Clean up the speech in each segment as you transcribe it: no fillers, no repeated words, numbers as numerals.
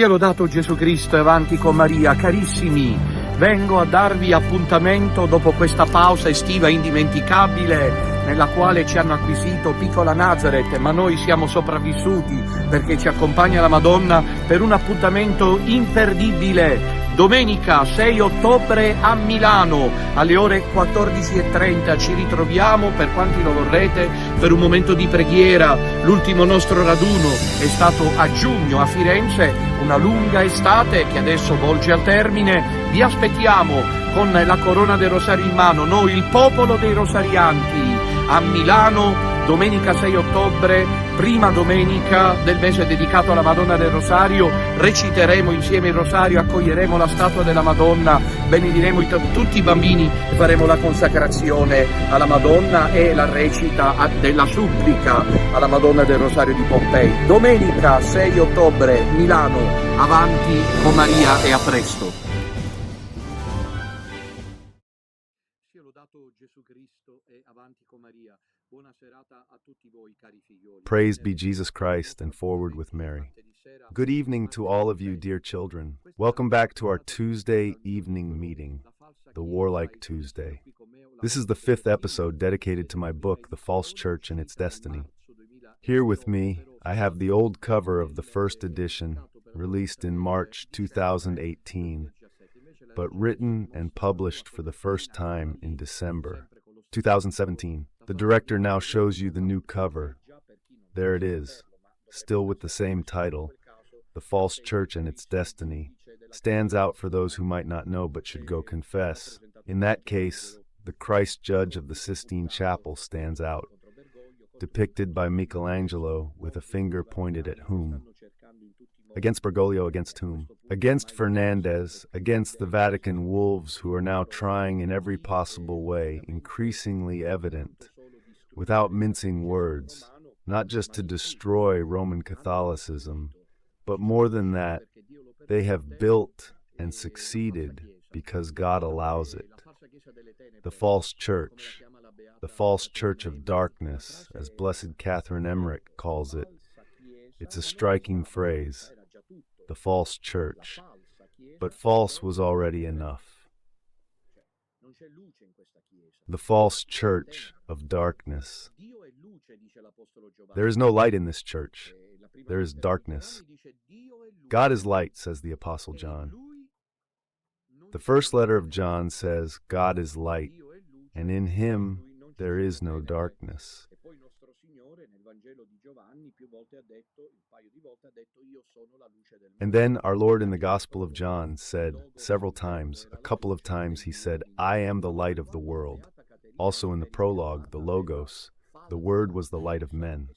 Sia lodato Gesù Cristo e avanti con Maria. Carissimi, vengo a darvi appuntamento dopo questa pausa estiva indimenticabile nella quale ci hanno acquisito Piccola Nazareth, ma noi siamo sopravvissuti perché ci accompagna la Madonna per un appuntamento imperdibile. Domenica 6 ottobre a Milano alle ore 14:30 ci ritroviamo, per quanti lo vorrete, per un momento di preghiera. L'ultimo nostro raduno è stato a giugno a Firenze, una lunga estate che adesso volge al termine. Vi aspettiamo con la corona del rosario in mano, noi il popolo dei rosarianti, a Milano domenica 6 ottobre, prima domenica del mese dedicato alla Madonna del Rosario. Reciteremo insieme il Rosario, accoglieremo la statua della Madonna, benediremo tutti i bambini e faremo la consacrazione alla Madonna e la recita della supplica alla Madonna del Rosario di Pompei. Domenica 6 ottobre, Milano, avanti con Maria e a presto. Sia lodato Gesù Cristo e avanti con Maria. Buona serata a tutti voi, cari figlioli. Praised be Jesus Christ, and forward with Mary. Good evening to all of you, dear children. Welcome back to our Tuesday evening meeting, the Warlike Tuesday. This is the 5th episode dedicated to my book, The False Church and Its Destiny. Here with me, I have the old cover of the first edition, released in March 2018, but written and published for the first time in December 2017. The director now shows you the new cover. There it is, still with the same title, The False Church and Its Destiny. Stands out for those who might not know but should go confess. In that case, the Christ Judge of the Sistine Chapel stands out, depicted by Michelangelo with a finger pointed at whom? Against Bergoglio, against whom? Against Fernandez, against the Vatican wolves who are now trying in every possible way, increasingly evident, without mincing words, not just to destroy Roman Catholicism, but more than that, they have built and succeeded because God allows it. The false church of darkness, as Blessed Catherine Emmerich calls it. It's a striking phrase, the false church, but false was already enough. The false church of darkness. There is no light in this church. There is darkness. God is light, says the Apostle John. The first letter of John says, God is light, and in him there is no darkness. And then our Lord in the Gospel of John said several times, a couple of times he said, I am the light of the world. Also in the prologue, the Logos, the Word was the light of men.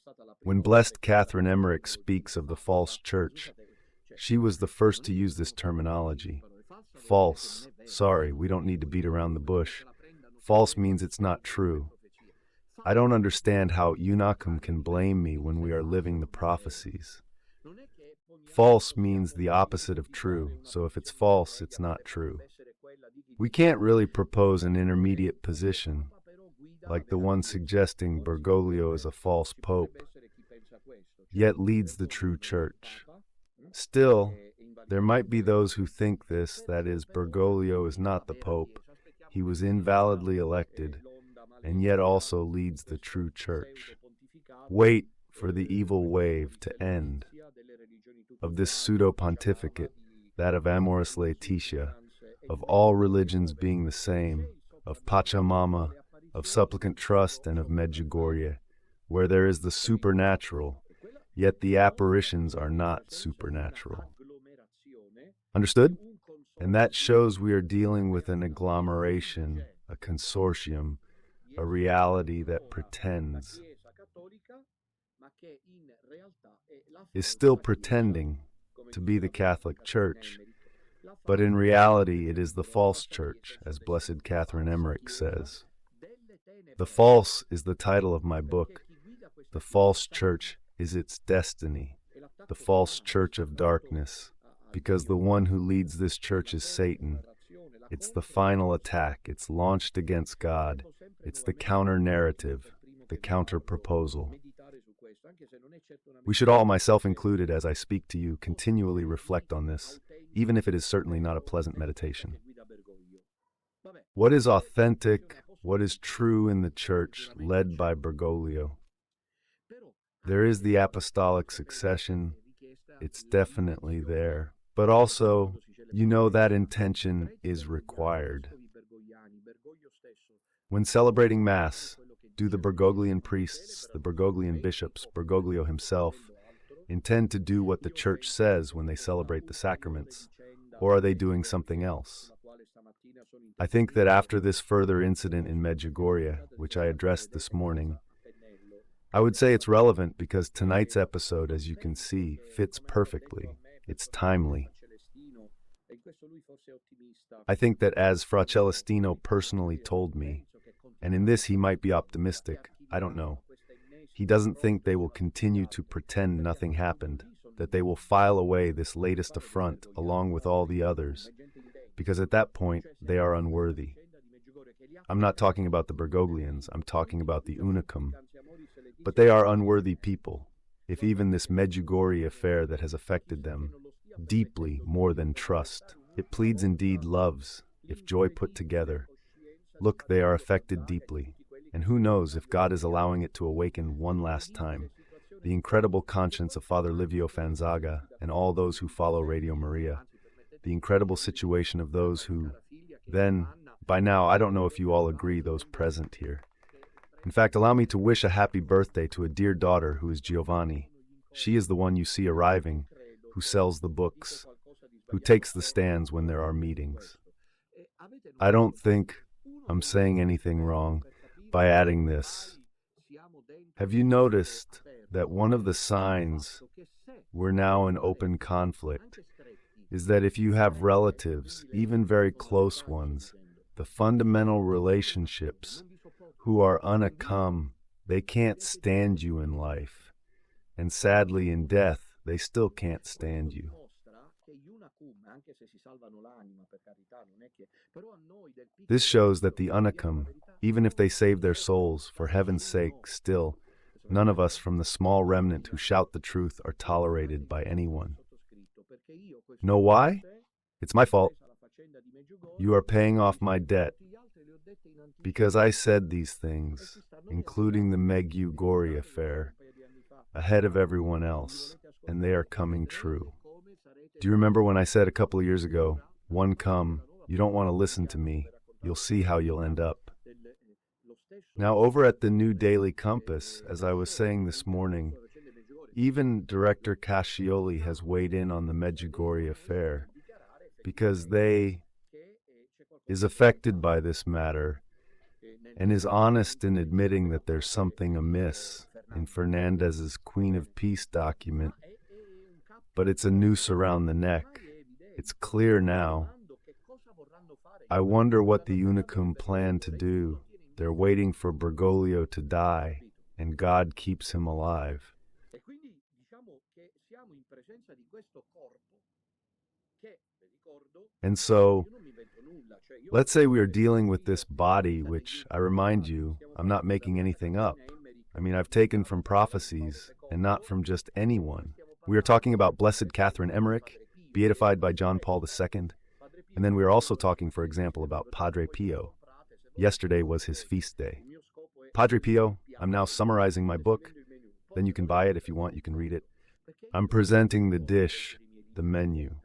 When Blessed Catherine Emmerich speaks of the false church, she was the first to use this terminology. False. Sorry, we don't need to beat around the bush. False means it's not true. I don't understand how 𝐥'𝐿 can blame me when we are living the prophecies. False means the opposite of true, so if it's false, it's not true. We can't really propose an intermediate position, like the one suggesting Bergoglio is a false pope, yet leads the true church. Still, there might be those who think this, that is, Bergoglio is not the pope, he was invalidly elected, and yet also leads the true church. Wait for the evil wave to end of this pseudo-pontificate, that of Amoris Laetitia, of all religions being the same, of Pachamama, of supplicant trust, and of Medjugorje, where there is the supernatural, yet the apparitions are not supernatural. Understood? And that shows we are dealing with an agglomeration, a consortium, a reality that pretends, is still pretending to be the Catholic Church, but in reality it is the false church, as Blessed Catherine Emmerich says. The false is the title of my book. The false church is its destiny, the false church of darkness, because the one who leads this church is Satan. It's the final attack. It's launched against God. It's the counter-narrative, the counter-proposal. We should all, myself included, as I speak to you, continually reflect on this, even if it is certainly not a pleasant meditation. What is authentic, what is true in the Church led by Bergoglio? There is the apostolic succession, it's definitely there, but also, you know, that intention is required. When celebrating Mass, do the Bergoglian priests, the Bergoglian bishops, Bergoglio himself, intend to do what the Church says when they celebrate the sacraments, or are they doing something else? I think that after this further incident in Medjugorje, which I addressed this morning, I would say it's relevant because tonight's episode, as you can see, fits perfectly. It's timely. I think that as Fra Celestino personally told me, and in this he might be optimistic, I don't know, he doesn't think they will continue to pretend nothing happened, that they will file away this latest affront along with all the others, because at that point they are unworthy. I'm not talking about the Bergoglians, I'm talking about the 𝐸'Ž𝐼. But they are unworthy people, if even this Medjugorje affair that has affected them deeply more than trust. It pleads indeed loves, if joy put together. Look, they are affected deeply, and who knows if God is allowing it to awaken one last time. The incredible conscience of Father Livio Fanzaga and all those who follow Radio Maria. The incredible situation of those who, then, by now, I don't know if you all agree, those present here. In fact, allow me to wish a happy birthday to a dear daughter who is Giovanni. She is the one you see arriving, who sells the books, who takes the stands when there are meetings. I don't think I'm saying anything wrong by adding this. Have you noticed that one of the signs we're now in open conflict is that if you have relatives, even very close ones, the fundamental relationships who are 𝐸'Ž𝐼, they can't stand you in life, and sadly in death they still can't stand you. This shows that the 𝐸'Ž𝐼, even if they save their souls, for heaven's sake, still, none of us from the small remnant who shout the truth are tolerated by anyone. Know why? It's my fault. You are paying off my debt. Because I said these things, including the Medjugorje affair, ahead of everyone else, and they are coming true. Do you remember when I said a couple of years ago, one come, you don't want to listen to me, you'll see how you'll end up. Now over at the New Daily Compass, as I was saying this morning, even Director Cascioli has weighed in on the Medjugorje affair, because they is affected by this matter, and is honest in admitting that there's something amiss in Fernandez's Queen of Peace document, but it's a noose around the neck. It's clear now. I wonder what the 𝐸'Ž𝐼 plan to do. They're waiting for Bergoglio to die, and God keeps him alive. And so, let's say we are dealing with this body, which, I remind you, I'm not making anything up. I mean, I've taken from prophecies, and not from just anyone. We are talking about Blessed Catherine Emmerich, beatified by John Paul II, and then we are also talking, for example, about Padre Pio. Yesterday was his feast day. Padre Pio, I'm now summarizing my book. Then you can buy it if you want, you can read it. I'm presenting the dish, the menu.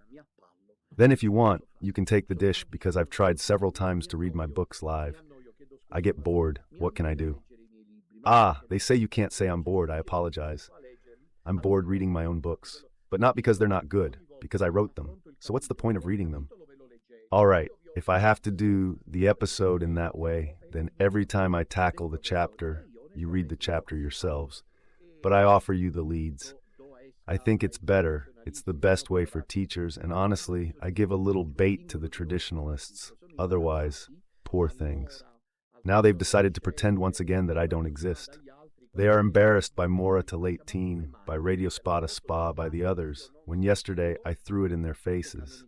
Then if you want, you can take the dish because I've tried several times to read my books live. I get bored. What can I do? Ah, they say you can't say I'm bored. I apologize. I'm bored reading my own books. But not because they're not good, because I wrote them. So what's the point of reading them? All right, if I have to do the episode in that way, then every time I tackle the chapter, you read the chapter yourselves. But I offer you the leads. I think it's better. It's the best way for teachers, and honestly, I give a little bait to the traditionalists. Otherwise, poor things. Now they've decided to pretend once again that I don't exist. They are embarrassed by Mora to late teen, by Radio Spada Spa, by the others, when yesterday I threw it in their faces.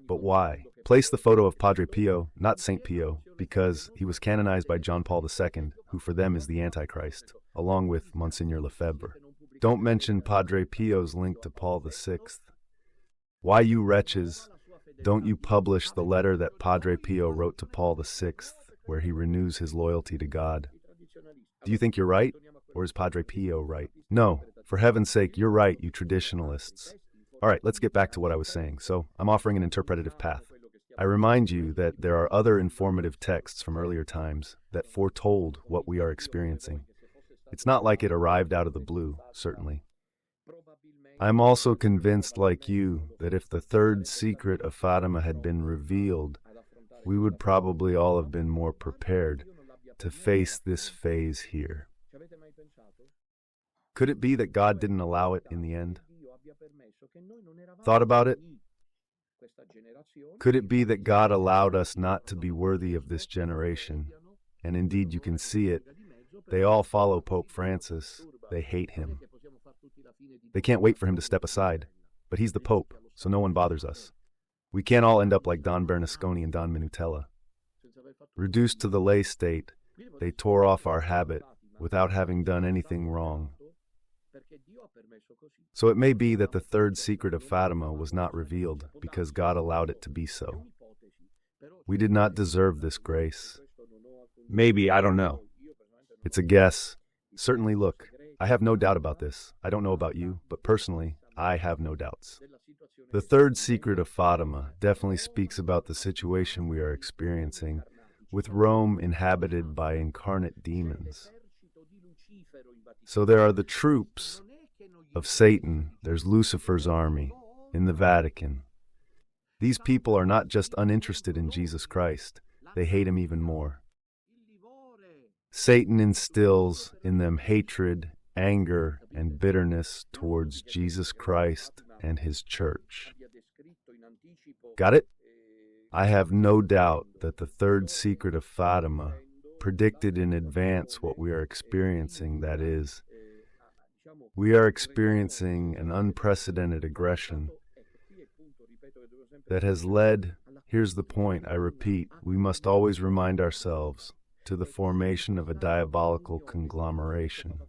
But why? Place the photo of Padre Pio, not Saint Pio, because he was canonized by John Paul II, who for them is the Antichrist, along with Monsignor Lefebvre. Don't mention Padre Pio's link to Paul VI. Why, you wretches, don't you publish the letter that Padre Pio wrote to Paul VI, where he renews his loyalty to God? Do you think you're right, or is Padre Pio right? No, for heaven's sake, you're right, you traditionalists. All right, let's get back to what I was saying. So, I'm offering an interpretative path. I remind you that there are other informative texts from earlier times that foretold what we are experiencing. It's not like it arrived out of the blue, certainly. I'm also convinced, like you, that if the third secret of Fatima had been revealed, we would probably all have been more prepared to face this phase here. Could it be that God didn't allow it in the end? Thought about it? Could it be that God allowed us not to be worthy of this generation? And indeed, you can see it. They all follow Pope Francis. They hate him. They can't wait for him to step aside. But he's the Pope, so no one bothers us. We can't all end up like Don Bernasconi and Don Minutella. Reduced to the lay state, they tore off our habit without having done anything wrong. So it may be that the third secret of Fatima was not revealed because God allowed it to be so. We did not deserve this grace. Maybe, I don't know. It's a guess. Certainly, look, I have no doubt about this. I don't know about you, but personally, I have no doubts. The third secret of Fatima definitely speaks about the situation we are experiencing, with Rome inhabited by incarnate demons. So there are the troops of Satan, there's Lucifer's army in the Vatican. These people are not just uninterested in Jesus Christ, they hate him even more. Satan instills in them hatred, anger, and bitterness towards Jesus Christ and his church. Got it? I have no doubt that the third secret of Fatima predicted in advance what we are experiencing, that is, we are experiencing an unprecedented aggression that has led, here's the point, I repeat, we must always remind ourselves, to the formation of a diabolical conglomeration.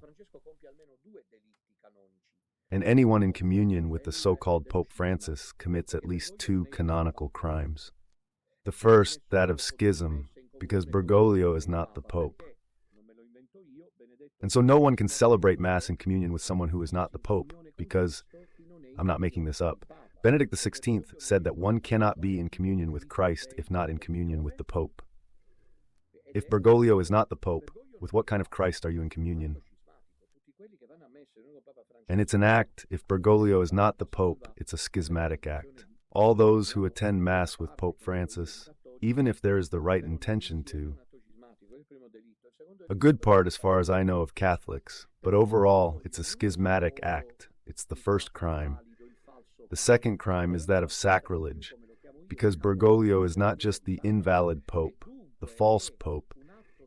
And anyone in communion with the so-called Pope Francis commits at least two canonical crimes. The first, that of schism, because Bergoglio is not the Pope. And so no one can celebrate Mass in communion with someone who is not the Pope, because, I'm not making this up, Benedict XVI said that one cannot be in communion with Christ if not in communion with the Pope. If Bergoglio is not the Pope, with what kind of Christ are you in communion? And it's an act, if Bergoglio is not the Pope, it's a schismatic act. All those who attend Mass with Pope Francis, even if there is the right intention to, a good part as far as I know of Catholics, but overall it's a schismatic act. It's the first crime. The second crime is that of sacrilege, because Bergoglio is not just the invalid Pope, the false Pope.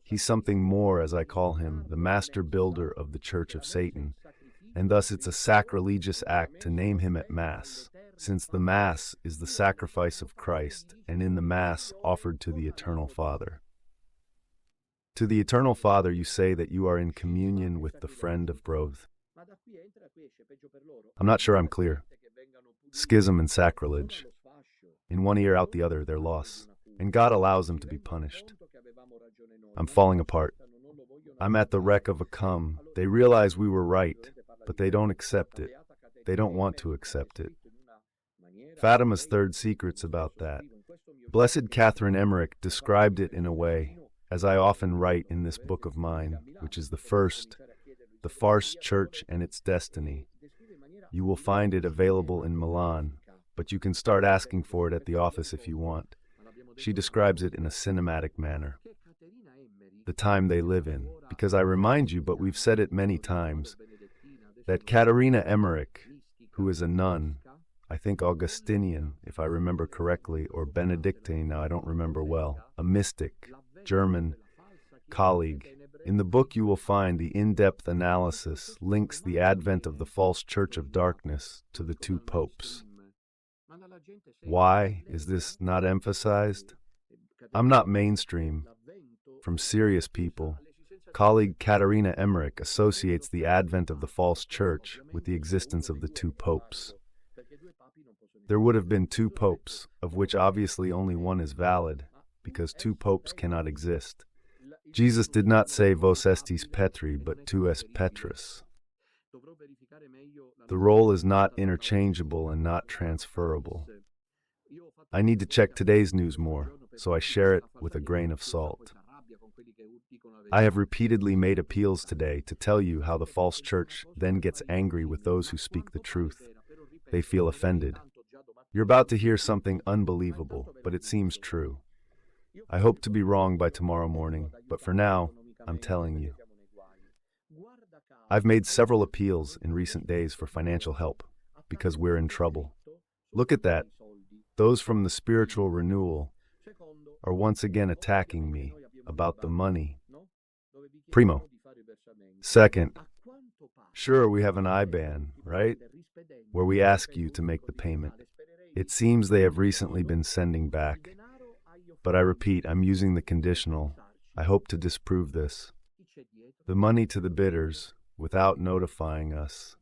He's something more, as I call him, the master builder of the Church of Satan, and thus it's a sacrilegious act to name him at Mass, since the Mass is the sacrifice of Christ, and in the Mass offered to the Eternal Father. To the Eternal Father you say that you are in communion with the friend of growth. I'm not sure I'm clear. Schism and sacrilege. In one ear, out the other, their loss. And God allows them to be punished. I'm falling apart. I'm at the wreck of a 𝐸𝐶𝐚. They realize we were right, but they don't accept it. They don't want to accept it. Fatima's third secret's about that. Blessed Catherine Emmerich described it in a way, as I often write in this book of mine, which is the first, The Farce Church and Its Destiny. You will find it available in Milan, but you can start asking for it at the office if you want. She describes it in a cinematic manner. The time they live in, because I remind you, but we've said it many times, that Caterina Emmerich, who is a nun, I think Augustinian, if I remember correctly, or Benedictine, now I don't remember well, a mystic, German, colleague. In the book you will find the in-depth analysis links the advent of the false church of darkness to the two popes. Why is this not emphasized? I'm not mainstream. From serious people, colleague Katharina Emmerich associates the advent of the false church with the existence of the two popes. There would have been two popes, of which obviously only one is valid, because two popes cannot exist. Jesus did not say vos estis Petri, but tu es Petrus. The role is not interchangeable and not transferable. I need to check today's news more, so I share it with a grain of salt. I have repeatedly made appeals today to tell you how the false church then gets angry with those who speak the truth. They feel offended. You're about to hear something unbelievable, but it seems true. I hope to be wrong by tomorrow morning, but for now, I'm telling you. I've made several appeals in recent days for financial help, because we're in trouble. Look at that. Those from the spiritual renewal are once again attacking me about the money. Primo. Second, sure, we have an IBAN, right? Where we ask you to make the payment. It seems they have recently been sending back. But I repeat, I'm using the conditional. I hope to disprove this. The money to the bidders, without notifying us.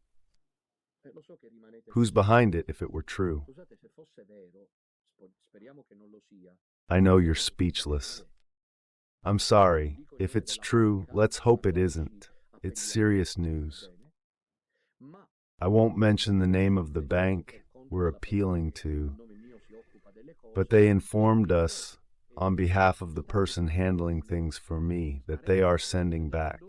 Who's behind it if it were true? I know you're speechless. I'm sorry. If it's true, let's hope it isn't. It's serious news. I won't mention the name of the bank we're appealing to, but they informed us, on behalf of the person handling things for me, that they are sending back.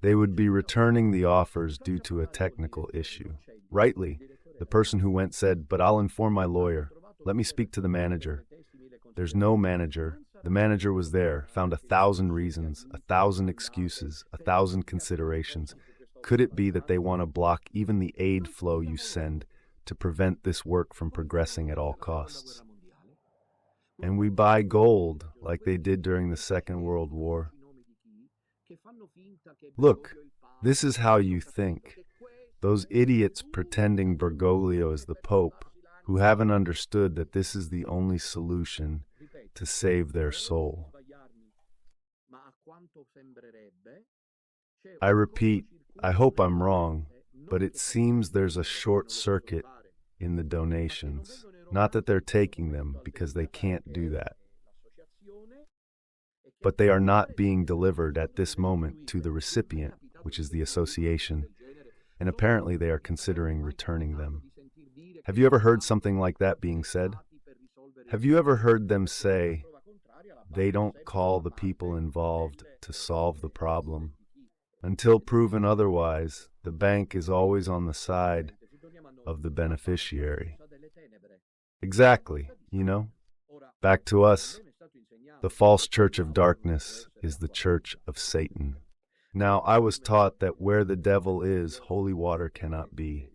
They would be returning the offers due to a technical issue. Rightly, the person who went said, "But I'll inform my lawyer. Let me speak to the manager." There's no manager. The manager was there, found 1,000 reasons, 1,000 excuses, 1,000 considerations. Could it be that they want to block even the aid flow you send to prevent this work from progressing at all costs? And we buy gold like they did during the Second World War. Look, this is how you think. Those idiots pretending Bergoglio is the Pope, who haven't understood that this is the only solution to save their soul. I repeat, I hope I'm wrong, but it seems there's a short circuit in the donations. Not that they're taking them, because they can't do that. But they are not being delivered at this moment to the recipient, which is the association, and apparently they are considering returning them. Have you ever heard something like that being said? Have you ever heard them say, they don't call the people involved to solve the problem? Until proven otherwise, the bank is always on the side of the beneficiary. Exactly, you know? Back to us. The false church of darkness is the church of Satan. Now, I was taught that where the devil is, holy water cannot be.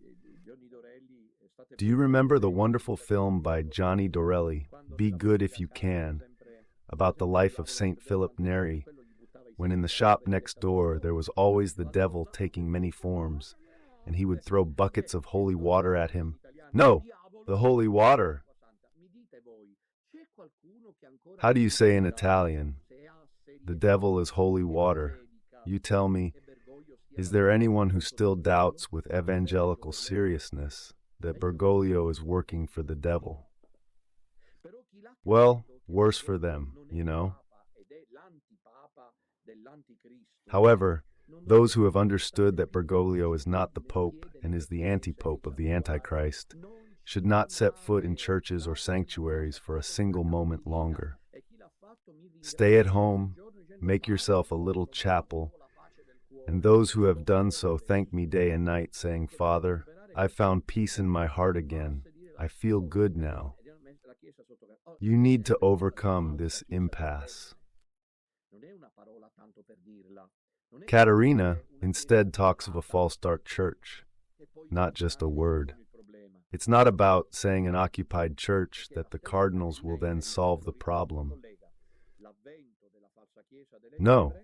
Do you remember the wonderful film by Johnny Dorelli, Be Good If You Can, about the life of St. Philip Neri, when in the shop next door there was always the devil taking many forms, and he would throw buckets of holy water at him? No, the holy water. How do you say in Italian? The devil is holy water. You tell me, is there anyone who still doubts with evangelical seriousness that Bergoglio is working for the devil? Well, worse for them, you know. However, those who have understood that Bergoglio is not the Pope and is the anti-Pope of the Antichrist should not set foot in churches or sanctuaries for a single moment longer. Stay at home, make yourself a little chapel, and those who have done so thank me day and night, saying, "Father, I've found peace in my heart again. I feel good now." You need to overcome this impasse. Katharina instead talks of a false dark church, not just a word. It's not about saying an occupied church that the cardinals will then solve the problem. No,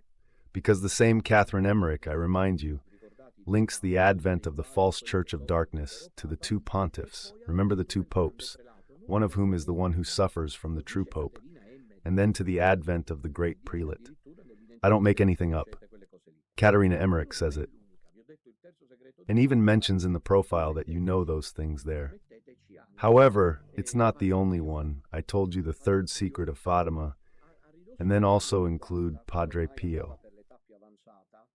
because the same Catherine Emmerich, I remind you, links the advent of the false church of darkness to the two pontiffs. Remember the two popes, one of whom is the one who suffers from the true pope, and then to the advent of the great prelate. I don't make anything up. Katerina Emmerich says it. And even mentions in the profile that you know those things there. However, it's not the only one. I told you the third secret of Fatima, and then also include Padre Pio.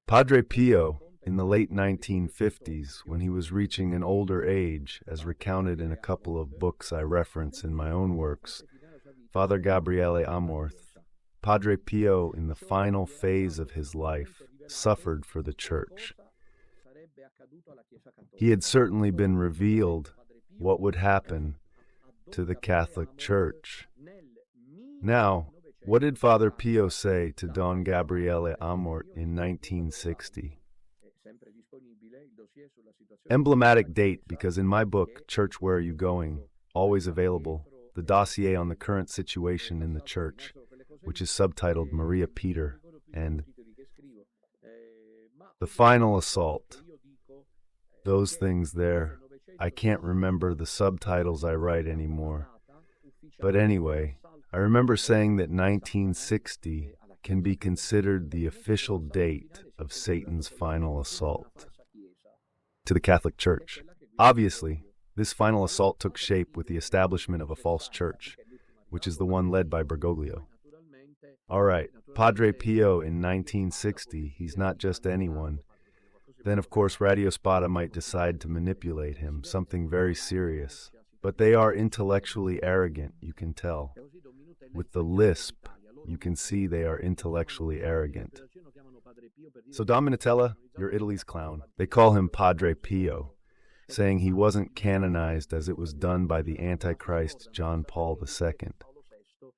Padre Pio, in the late 1950s, when he was reaching an older age, as recounted in a couple of books I reference in my own works, Father Gabriele Amorth, Padre Pio, in the final phase of his life, suffered for the Church. He had certainly been revealed what would happen to the Catholic Church. Now, what did Father Pio say to Don Gabriele Amorth in 1960? Emblematic date, because in my book, Church, Where Are You Going?, always available, the dossier on the current situation in the Church, which is subtitled Maria Peter, and the final assault. Those things there, I can't remember the subtitles I write anymore. But anyway, I remember saying that 1960 can be considered the official date of Satan's final assault to the Catholic Church. Obviously, this final assault took shape with the establishment of a false church, which is the one led by Bergoglio. All right, Padre Pio in 1960, he's not just anyone. Then, of course, Radio Spada might decide to manipulate him, something very serious. But they are intellectually arrogant, you can tell. With the lisp, you can see they are intellectually arrogant. So Dominatella, you're Italy's clown. They call him Padre Pio, saying he wasn't canonized as it was done by the Antichrist John Paul II.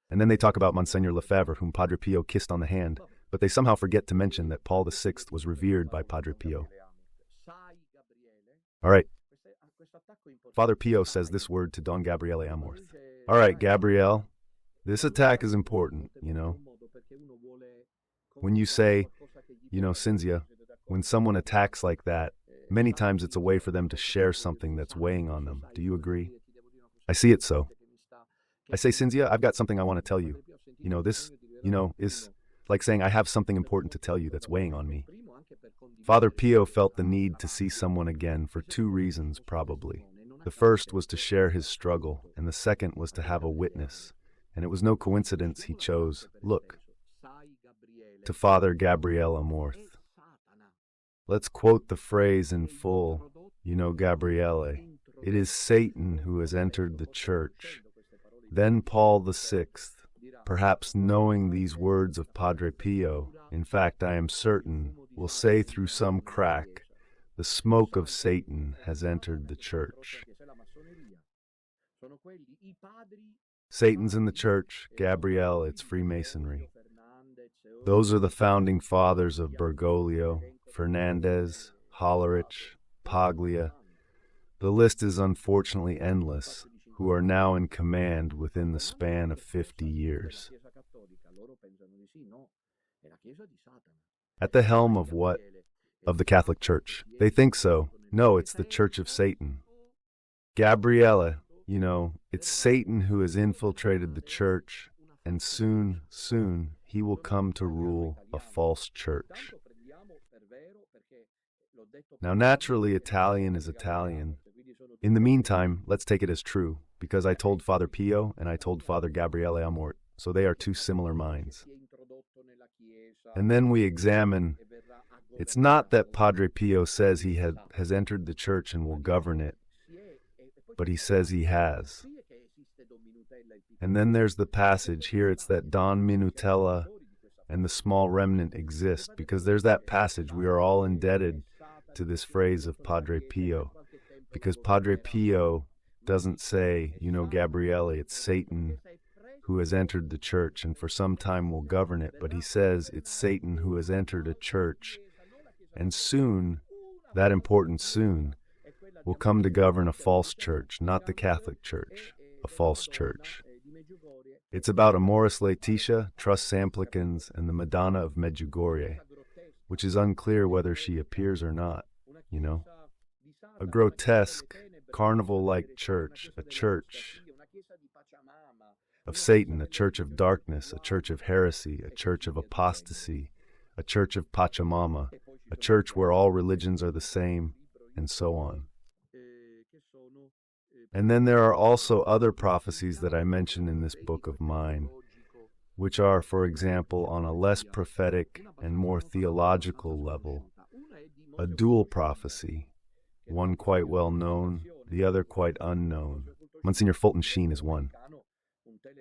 And then they talk about Monsignor Lefebvre, whom Padre Pio kissed on the hand, but they somehow forget to mention that Paul VI was revered by Padre Pio. All right. Father Pio says this word to Don Gabriele Amorth. All right, Gabrielle, this attack is important, you know. When you say, Cinzia, when someone attacks like that, many times it's a way for them to share something that's weighing on them. Do you agree? I see it so. I say, Cinzia, I've got something I want to tell you. This, is like saying I have something important to tell you that's weighing on me. Father Pio felt the need to see someone again for two reasons, probably. The first was to share his struggle, and the second was to have a witness. And it was no coincidence he chose, look, to Father Gabriele Amorth. Let's quote the phrase in full. Gabriele, it is Satan who has entered the Church. Then Paul VI, perhaps knowing these words of Padre Pio, in fact I am certain, will say through some crack, the smoke of Satan has entered the Church. Satan's in the Church, Gabrielle, it's Freemasonry. Those are the founding fathers of Bergoglio, Fernandez, Hollerich, Paglia. The list is unfortunately endless, who are now in command within the span of 50 years. At the helm of what? Of the Catholic Church. They think so. No, it's the Church of Satan. Gabriele, it's Satan who has infiltrated the Church, and soon, he will come to rule a false church. Now, naturally, Italian is Italian. In the meantime, let's take it as true, because I told Father Pio and I told Father Gabriele Amorth, so they are two similar minds. And then we examine, it's not that Padre Pio says he has entered the Church and will govern it, but he says he has. And then there's the passage here, it's that Don Minutella and the small remnant exist, because there's that passage, we are all indebted to this phrase of Padre Pio, because Padre Pio doesn't say, Gabriele, it's Satan who has entered the Church and for some time will govern it, but he says it's Satan who has entered a church, and soon, that important soon, will come to govern a false church, not the Catholic Church, a false church. It's about Amoris Laetitia, Trus Samplicans, and the Madonna of Medjugorje, which is unclear whether she appears or not, A grotesque, carnival-like church, a church of Satan, a church of darkness, a church of heresy, a church of apostasy, a church of Pachamama, a church where all religions are the same, and so on. And then there are also other prophecies that I mention in this book of mine, which are, for example, on a less prophetic and more theological level, a dual prophecy, one quite well known, the other quite unknown. Monsignor Fulton Sheen is one.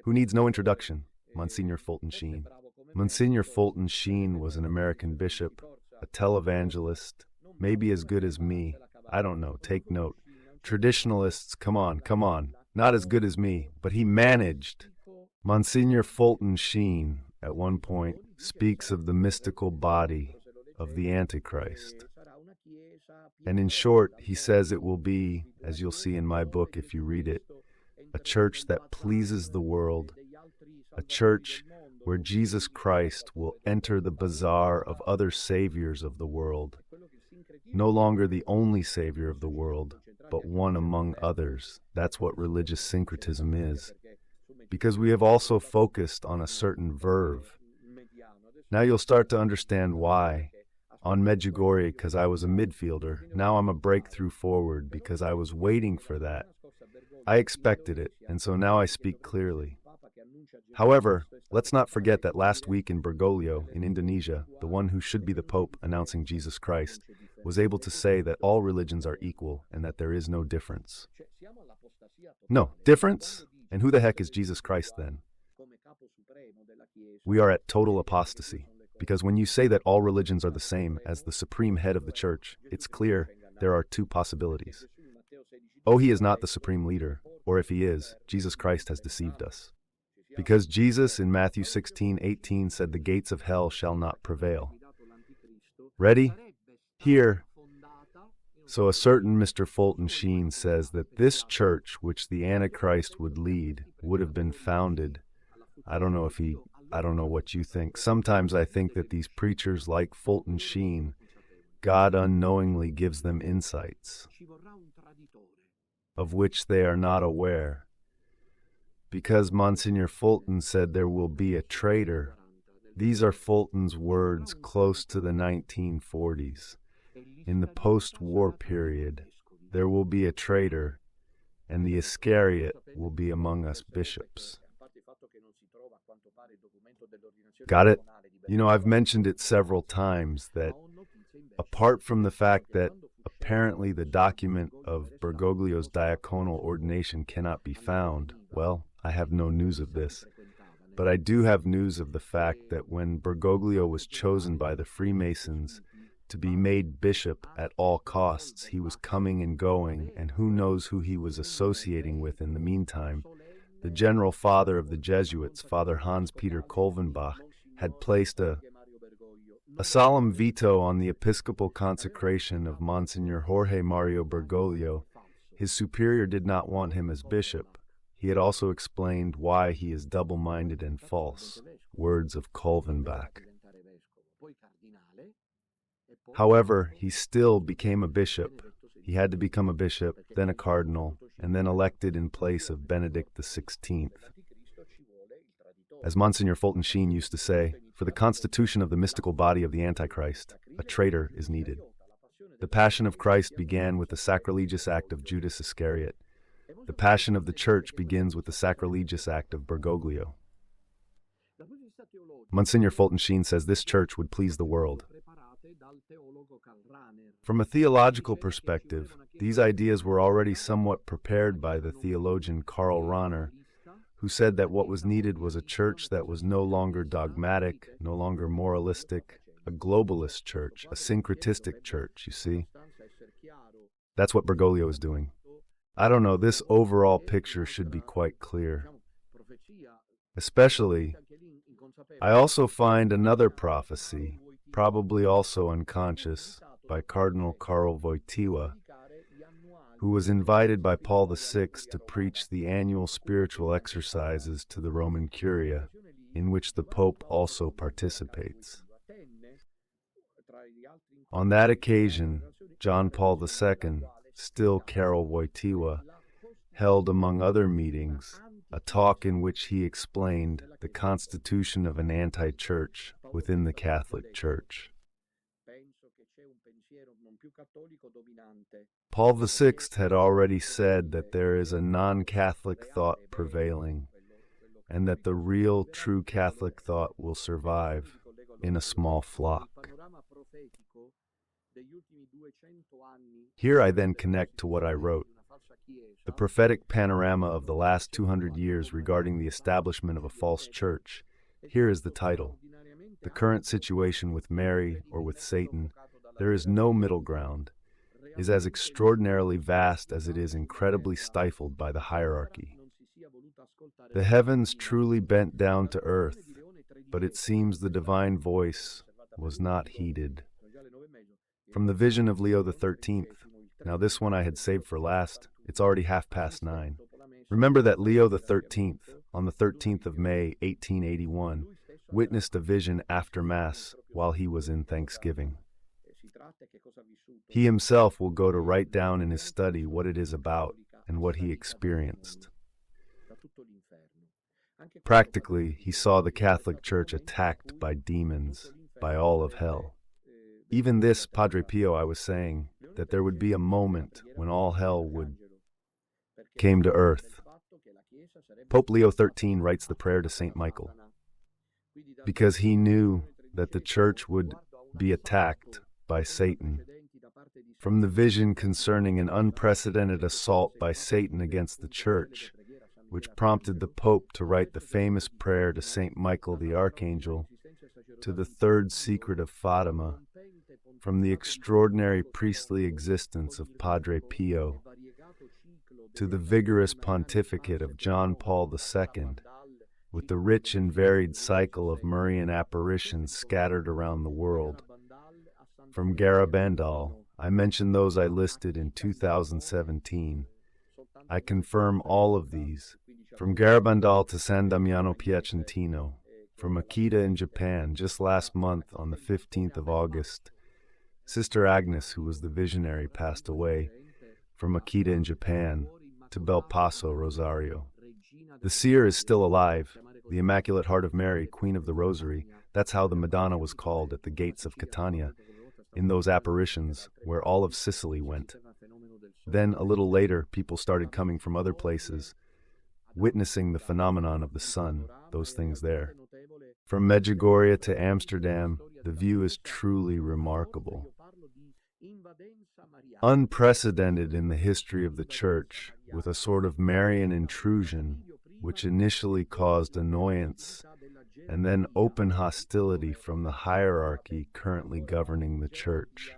Who needs no introduction? Monsignor Fulton Sheen. Monsignor Fulton Sheen was an American bishop, a televangelist, maybe as good as me. I don't know, take note. Traditionalists, come on, not as good as me, but he managed. Monsignor Fulton Sheen, at one point, speaks of the mystical body of the Antichrist. And in short, he says it will be, as you'll see in my book if you read it, a church that pleases the world, a church where Jesus Christ will enter the bazaar of other saviors of the world, no longer the only savior of the world, but one among others. That's what religious syncretism is. Because we have also focused on a certain verve. Now you'll start to understand why. On Medjugorje, because I was a midfielder. Now I'm a breakthrough forward because I was waiting for that. I expected it, and so now I speak clearly. However, let's not forget that last week in Bergoglio, in Indonesia, the one who should be the Pope announcing Jesus Christ, was able to say that all religions are equal and that there is no difference. No, difference? And who the heck is Jesus Christ then? We are at total apostasy, because when you say that all religions are the same as the supreme head of the church, it's clear there are two possibilities. Oh, he is not the supreme leader, or if he is, Jesus Christ has deceived us. Because Jesus in Matthew 16:18 said the gates of hell shall not prevail. Ready? Here. So a certain Mr. Fulton Sheen says that this church which the Antichrist would lead would have been founded. I don't know what you think. Sometimes I think that these preachers like Fulton Sheen, God unknowingly gives them insights of which they are not aware. Because Monsignor Fulton said there will be a traitor. These are Fulton's words close to the 1940s. In the post-war period, there will be a traitor, and the Iscariot will be among us bishops. Got it? You know, I've mentioned it several times that apart from the fact that apparently the document of Bergoglio's diaconal ordination cannot be found, well, I have no news of this. But I do have news of the fact that when Bergoglio was chosen by the Freemasons to be made bishop at all costs, he was coming and going, and who knows who he was associating with in the meantime. The general father of the Jesuits, Father Hans Peter Kolvenbach, had placed a solemn veto on the episcopal consecration of Monsignor Jorge Mario Bergoglio. His superior did not want him as bishop. He had also explained why he is double-minded and false. Words of Kolvenbach. However, he still became a bishop. He had to become a bishop, then a cardinal, and then elected in place of Benedict XVI. As Monsignor Fulton Sheen used to say, for the constitution of the mystical body of the Antichrist, a traitor is needed. The Passion of Christ began with the sacrilegious act of Judas Iscariot. The Passion of the Church begins with the sacrilegious act of Bergoglio. Monsignor Fulton Sheen says this church would please the world. From a theological perspective, these ideas were already somewhat prepared by the theologian Karl Rahner, who said that what was needed was a church that was no longer dogmatic, no longer moralistic, a globalist church, a syncretistic church, you see. That's what Bergoglio is doing. I don't know, this overall picture should be quite clear. Especially, I also find another prophecy, probably also unconscious, by Cardinal Karol Wojtyła, who was invited by Paul VI to preach the annual spiritual exercises to the Roman Curia, in which the Pope also participates. On that occasion, John Paul II, still Karol Wojtyła, held among other meetings a talk in which he explained the constitution of an anti-church within the Catholic Church. Paul VI had already said that there is a non-Catholic thought prevailing, and that the real, true Catholic thought will survive in a small flock. Here I then connect to what I wrote. The prophetic panorama of the last 200 years regarding the establishment of a false church. Here is the title. The current situation with Mary or with Satan, there is no middle ground, is as extraordinarily vast as it is incredibly stifled by the hierarchy. The heavens truly bent down to earth, but it seems the divine voice was not heeded. From the vision of Leo XIII, now this one I had saved for last, it's already 9:30. Remember that Leo XIII, on the 13th of May, 1881, witnessed a vision after Mass while he was in Thanksgiving. He himself will go to write down in his study what it is about and what he experienced. Practically, he saw the Catholic Church attacked by demons, by all of hell. Even this, Padre Pio, I was saying, that there would be a moment when all hell would came to earth. Pope Leo XIII writes the prayer to Saint Michael, because he knew that the Church would be attacked by Satan. From the vision concerning an unprecedented assault by Satan against the Church, which prompted the Pope to write the famous prayer to Saint Michael the Archangel, to the third secret of Fatima, from the extraordinary priestly existence of Padre Pio, to the vigorous pontificate of John Paul II, with the rich and varied cycle of Marian apparitions scattered around the world. From Garabandal, I mention those I listed in 2017. I confirm all of these. From Garabandal to San Damiano Piacentino, from Akita in Japan just last month on the 15th of August, Sister Agnes, who was the visionary, passed away. From Akita in Japan to Belpasso, Rosario. The seer is still alive, the Immaculate Heart of Mary, Queen of the Rosary. That's how the Madonna was called at the gates of Catania, in those apparitions where all of Sicily went. Then, a little later, people started coming from other places, witnessing the phenomenon of the sun, those things there. From Medjugorje to Amsterdam, the view is truly remarkable. Unprecedented in the history of the Church, with a sort of Marian intrusion, which initially caused annoyance, and then open hostility from the hierarchy currently governing the Church.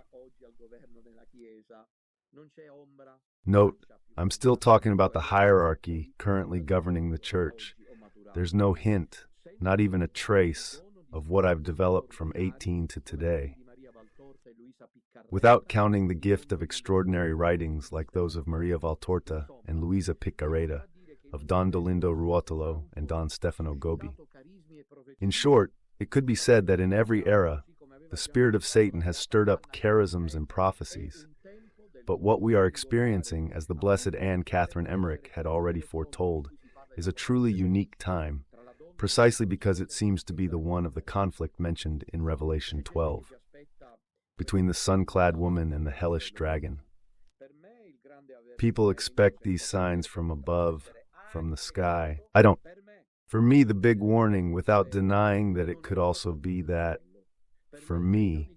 Note, I'm still talking about the hierarchy currently governing the Church. There's no hint, not even a trace, of what I've developed from 18 to today. Without counting the gift of extraordinary writings like those of Maria Valtorta and Luisa Piccarreta, of Don Dolindo Ruotolo and Don Stefano Gobbi. In short, it could be said that in every era, the spirit of Satan has stirred up charisms and prophecies. But what we are experiencing, as the Blessed Anne Catherine Emmerich had already foretold, is a truly unique time, precisely because it seems to be the one of the conflict mentioned in Revelation 12, between the sun-clad woman and the hellish dragon. People expect these signs from above, from the sky. I don't. For me, the big warning, without denying that it could also be that, for me,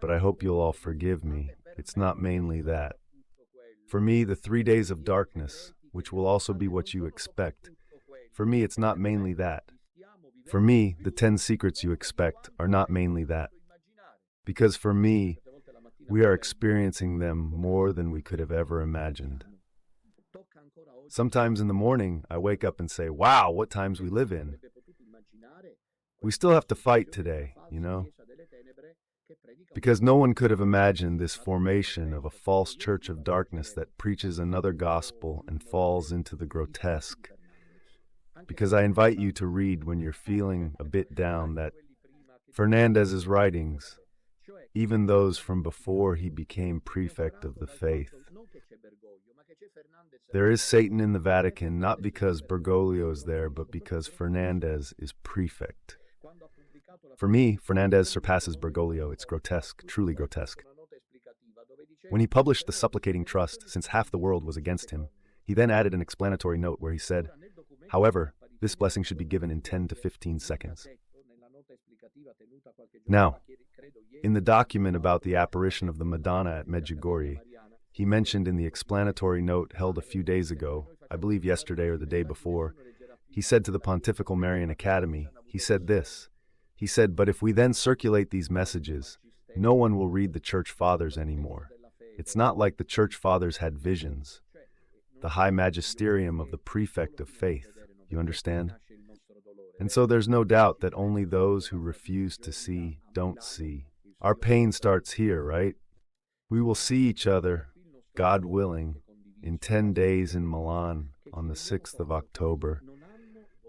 but I hope you'll all forgive me, it's not mainly that. For me, the 3 days of darkness, which will also be what you expect, for me, it's not mainly that. For me, the 10 secrets you expect are not mainly that. Because for me, we are experiencing them more than we could have ever imagined. Sometimes in the morning, I wake up and say, wow, what times we live in. We still have to fight today, you know? Because no one could have imagined this formation of a false church of darkness that preaches another gospel and falls into the grotesque. Because I invite you to read when you're feeling a bit down that Fernandez's writings, even those from before he became prefect of the faith, There is Satan in the Vatican, not because Bergoglio is there, but because Fernandez is prefect. For me, Fernandez surpasses Bergoglio. It's grotesque, truly grotesque. When he published the supplicating trust, since half the world was against him, he then added an explanatory note where he said, however, this blessing should be given in 10 to 15 seconds. Now, in the document about the apparition of the Madonna at Medjugorje, he mentioned in the explanatory note held a few days ago, I believe yesterday or the day before, he said to the Pontifical Marian Academy, he said this, he said, but if we then circulate these messages, no one will read the Church Fathers anymore. It's not like the Church Fathers had visions. The high magisterium of the prefect of faith, you understand? And so there's no doubt that only those who refuse to see don't see. Our pain starts here, right? We will see each other, God willing, in 10 days in Milan on the 6th of October.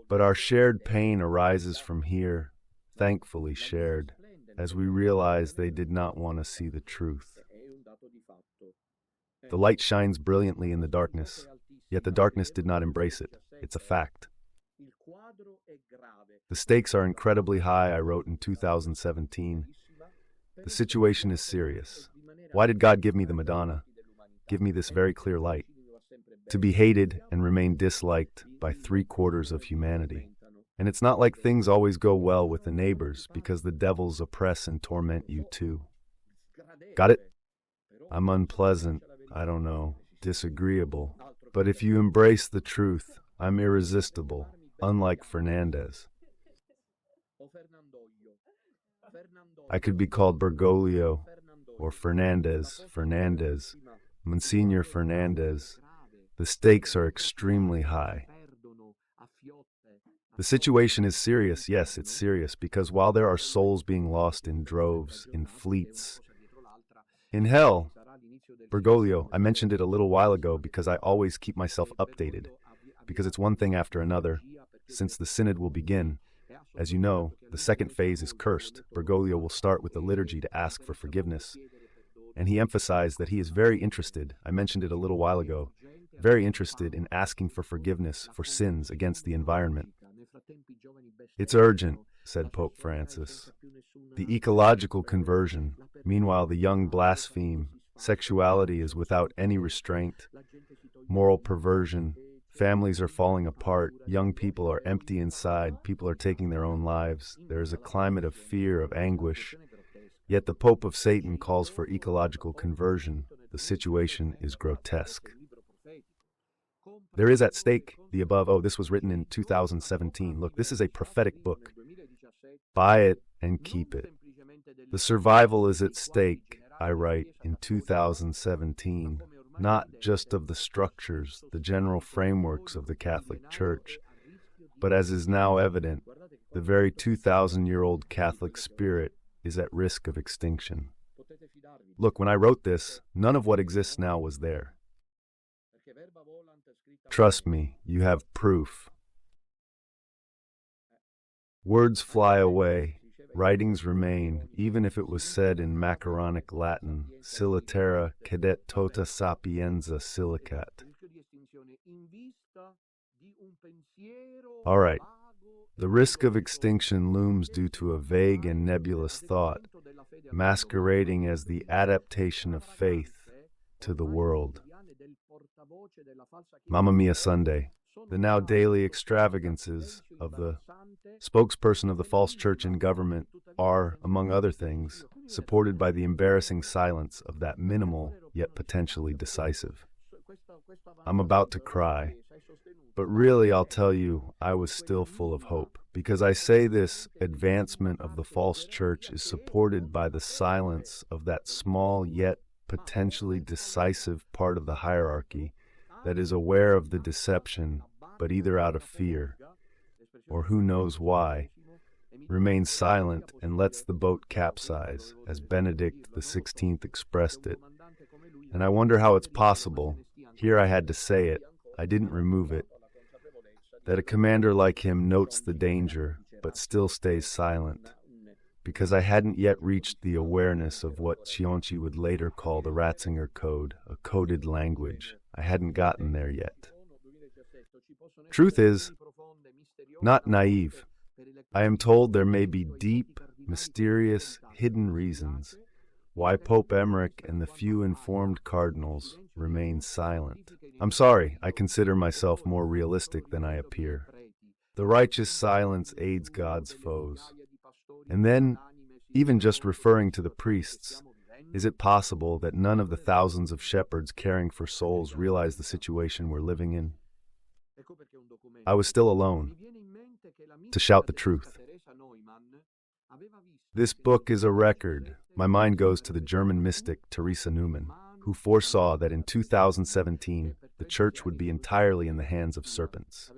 But our shared pain arises from here, thankfully shared, as we realize they did not want to see the truth. The light shines brilliantly in the darkness, yet the darkness did not embrace it. It's a fact. The stakes are incredibly high, I wrote in 2017. The situation is serious. Why did God give me the Madonna? Give me this very clear light. To be hated and remain disliked by 3/4 of humanity. And it's not like things always go well with the neighbors, because the devils oppress and torment you too. Got it? I'm unpleasant, I don't know, disagreeable. But if you embrace the truth, I'm irresistible, unlike Fernandez. I could be called Bergoglio, or Fernandez, Monsignor Fernandez. The stakes are extremely high. The situation is serious, yes, it's serious, because while there are souls being lost in droves, in fleets, in hell, Bergoglio, I mentioned it a little while ago because I always keep myself updated, because it's one thing after another, since the synod will begin. As you know, the second phase is cursed. Bergoglio will start with the liturgy to ask for forgiveness. And he emphasized that he is very interested, I mentioned it a little while ago, very interested in asking for forgiveness for sins against the environment. It's urgent, said Pope Francis. The ecological conversion, meanwhile the young blaspheme, sexuality is without any restraint, moral perversion, families are falling apart, young people are empty inside, people are taking their own lives, there is a climate of fear, of anguish. Yet the Pope of Satan calls for ecological conversion. The situation is grotesque. There is at stake the above. This was written in 2017. Look, this is a prophetic book. Buy it and keep it. The survival is at stake, I write, in 2017, not just of the structures, the general frameworks of the Catholic Church, but as is now evident, the very 2,000-year-old Catholic spirit is at risk of extinction. Look, when I wrote this, none of what exists now was there. Trust me, you have proof. Words fly away, writings remain, even if it was said in macaronic Latin, Silitera cadet tota sapienza silicat. All right. The risk of extinction looms due to a vague and nebulous thought, masquerading as the adaptation of faith to the world. Mamma Mia Sunday, the now daily extravagances of the spokesperson of the false church in government are, among other things, supported by the embarrassing silence of that minimal yet potentially decisive. I'm about to cry. But really, I'll tell you, I was still full of hope, because I say this advancement of the false church is supported by the silence of that small yet potentially decisive part of the hierarchy that is aware of the deception, but either out of fear, or who knows why, remains silent and lets the boat capsize, as Benedict XVI expressed it. And I wonder how it's possible, here I had to say it, I didn't remove it, that a commander like him notes the danger, but still stays silent. because I hadn't yet reached the awareness of what 𝐥'Ianchi would later call the Ratzinger Code, a coded language. I hadn't gotten there yet. Truth is, not naive. I am told there may be deep, mysterious, hidden reasons why Pope Emmerich and the few informed cardinals remain silent. I'm sorry, I consider myself more realistic than I appear. The righteous silence aids God's foes. And then, even just referring to the priests, is it possible that none of the thousands of shepherds caring for souls realize the situation we're living in? I was still alone to shout the truth. This book is a record. My mind goes to the German mystic Teresa Neumann, who foresaw that in 2017 the Church would be entirely in the hands of serpents.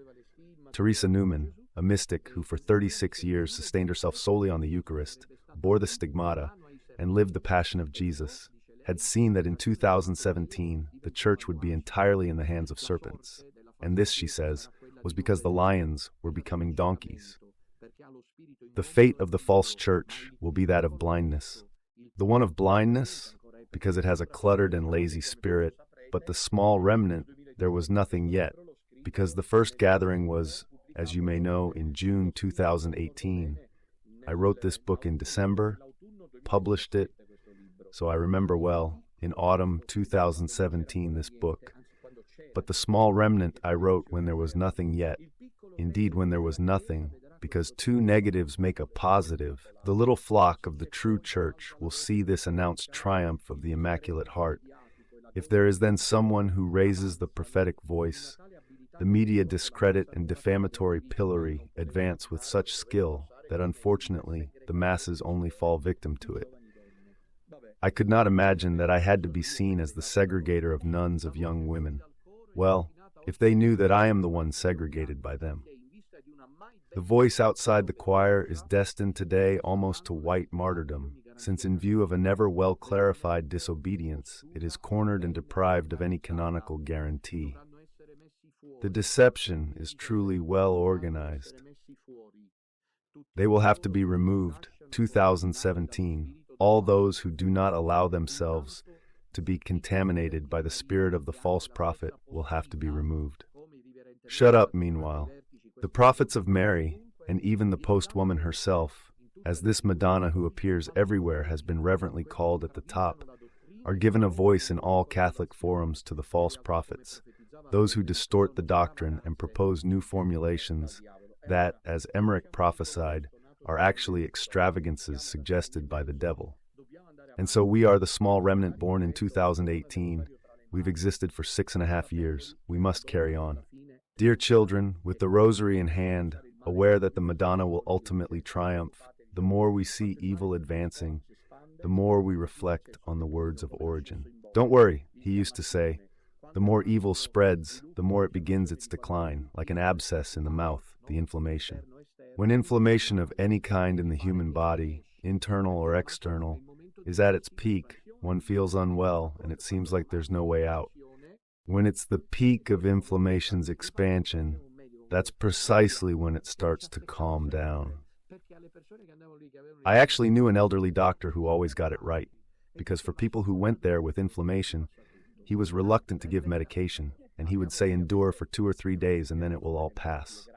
Teresa Neumann, a mystic who for 36 years sustained herself solely on the Eucharist, bore the stigmata, and lived the Passion of Jesus, had seen that in 2017 the Church would be entirely in the hands of serpents. And this, she says, was because the lions were becoming donkeys. The fate of the false church will be that of blindness. The one of blindness, because it has a cluttered and lazy spirit, but the small remnant, there was nothing yet, because the first gathering was, as you may know, in June 2018. I wrote this book in December, published it, so I remember well, in autumn 2017 this book. But the small remnant I wrote when there was nothing yet, indeed when there was nothing, because two negatives make a positive. The little flock of the true church will see this announced triumph of the Immaculate Heart. If there is then someone who raises the prophetic voice, the media discredit and defamatory pillory advance with such skill that unfortunately the masses only fall victim to it. I could not imagine that I had to be seen as the segregator of nuns of young women. Well, if they knew that I am the one segregated by them. The voice outside the choir is destined today almost to white martyrdom, since in view of a never well-clarified disobedience, it is cornered and deprived of any canonical guarantee. The deception is truly well organized. They will have to be removed, 2017, all those who do not allow themselves to be contaminated by the spirit of the false prophet will have to be removed. Shut up, meanwhile. The prophets of Mary, and even the post-woman herself, as this Madonna who appears everywhere has been reverently called at the top, are given a voice in all Catholic forums to the false prophets, those who distort the doctrine and propose new formulations that, as Emmerich prophesied, are actually extravagances suggested by the devil. And so we are the small remnant born in 2018. We've existed for 6.5 years. We must carry on. Dear children, with the rosary in hand, aware that the Madonna will ultimately triumph, the more we see evil advancing, the more we reflect on the words of Origen. Don't worry, he used to say, the more evil spreads, the more it begins its decline, like an abscess in the mouth, the inflammation. When inflammation of any kind in the human body, internal or external, is at its peak, one feels unwell and it seems like there's no way out. When it's the peak of inflammation's expansion, that's precisely when it starts to calm down. I actually knew an elderly doctor who always got it right, because for people who went there with inflammation, he was reluctant to give medication, and he would say endure for 2 or 3 days and then it will all pass.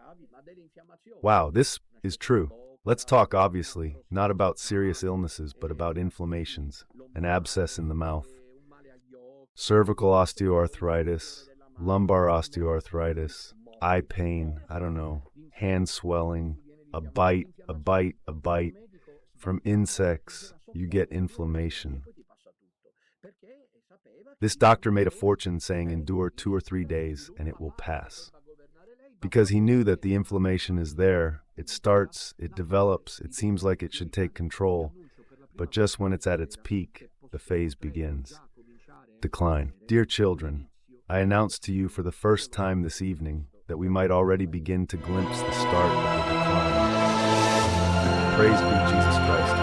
Wow, this is true. Let's talk, obviously, not about serious illnesses, but about inflammations, an abscess in the mouth, cervical osteoarthritis, lumbar osteoarthritis, eye pain, hand swelling, a bite. From insects, you get inflammation. This doctor made a fortune saying endure 2 or 3 days and it will pass. Because he knew that the inflammation is there, it starts, it develops, it seems like it should take control, but just when it's at its peak, the phase begins. Decline. Dear children, I announce to you for the first time this evening that we might already begin to glimpse the start of the decline. Praise be Jesus Christ.